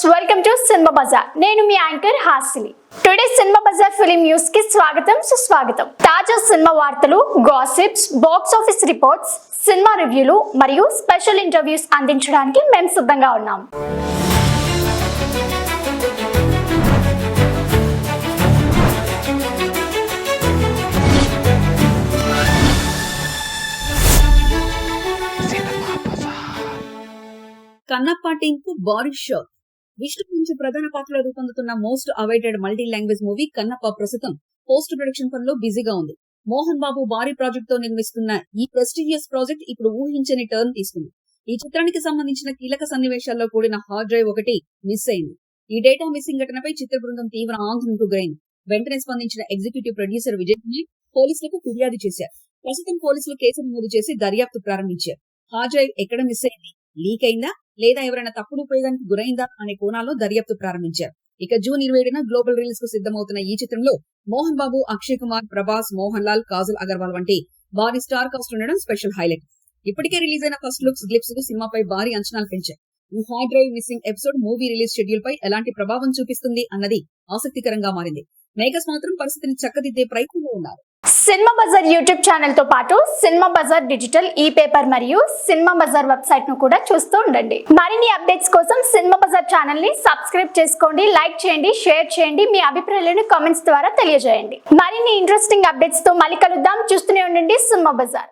Welcome to cinema bazaar. నేను మీ anchor Hasini. Today cinema bazaar film news కి స్వాగతం సుస్వాగతం. తాజా సినిమా వార్తలు, gossips, box office reports, cinema రివ్యూలు మరియు స్పెషల్ ఇంటర్వ్యూస్ అందించడానికి మేము సిద్ధంగా ఉన్నాం. కన్నప్ప టీమ్ కు భారీ షాక్. విష్ణు నుంచి ప్రధాన పాత్రలో రూపొందుతున్న most awaited multi language movie Kannappa ప్రస్తుతం పోస్ట్ ప్రొడక్షన్ పనిలో బిజీగా ఉంది. మోహన్ బాబు భారీ ప్రాజెక్ట్ తో నిర్మిస్తున్న ఈ ప్రెస్టీజియస్ ప్రాజెక్ట్ ఇప్పుడు ఊహించని టర్న్ తీసుకుంది. ఈ చిత్రానికి సంబంధించిన కీలక సన్నివేశాల్లో కూడిన హార్డ్ డ్రైవ్ ఒకటి మిస్ అయింది. ఈ డేటా మిస్సింగ్ ఘటనపై చిత్ర బృందం తీవ్ర ఆందోళనకు గురైంది. వెంటనే స్పందించిన ఎగ్జిక్యూటివ్ ప్రొడ్యూసర్ విజయ్ కుమార్ పోలీసులకు ఫిర్యాదు చేశారు. ప్రస్తుతం పోలీసులు కేసు నమోదు చేసి దర్యాప్తు ప్రారంభించారు. హార్డ్ డ్రైవ్ ఎక్కడ మిస్ అయింది, లీక్ అయిందా లేదా ఎవరైనా తప్పుడు ఉపయోగానికి గురైందా అనే కోణాల్లో దర్యాప్తు ప్రారంభించారు. ఇక జూన్ 27న గ్లోబల్ రిలీజ్ కు సిద్ధమవుతున్న ఈ చిత్రంలో మోహన్ బాబు, అక్షయ్ కుమార్, ప్రభాస్, మోహన్ లాల్, కాజల్ అగర్వాల్ వంటి భారీ స్టార్ కాస్ట్ ఉండడం స్పెషల్ హైలైట్. ఇప్పటికే రిలీజ్ అయిన ఫస్ట్ లుక్స్, గ్లిప్స్ కు సినిమాపై భారీ అంచనాలు పెంచాయి. ఈ hard drive missing episode movie release schedule పై ఎలాంటి ప్రభావం చూపిస్తుంది అన్నది ఆసక్తికరంగా మారింది. మేకర్స్ మాత్రం పరిస్థితిని చక్కదిద్దే ప్రయత్నంలో ఉన్నారు. సినిమా బజార్ యూట్యూబ్ ఛానల్ తో పాటు సినిమా బజార్ డిజిటల్ ఈ పేపర్ మరియు సినిమా బజార్ వెబ్సైట్ ను కూడా చూస్తూ ఉండండి. మరిన్ని అప్డేట్స్ కోసం సినిమా బజార్ ఛానల్ ని సబ్స్క్రైబ్ చేసుకోండి, లైక్ చేయండి, షేర్ చేయండి, మీ అభిప్రాయాలను కామెంట్స్ ద్వారా తెలియజేయండి. మరిన్ని ఇంట్రెస్టింగ్ అప్డేట్స్ తో మళ్ళీ కలుద్దాం. చూస్తూనే ఉండండి సినిమా బజార్.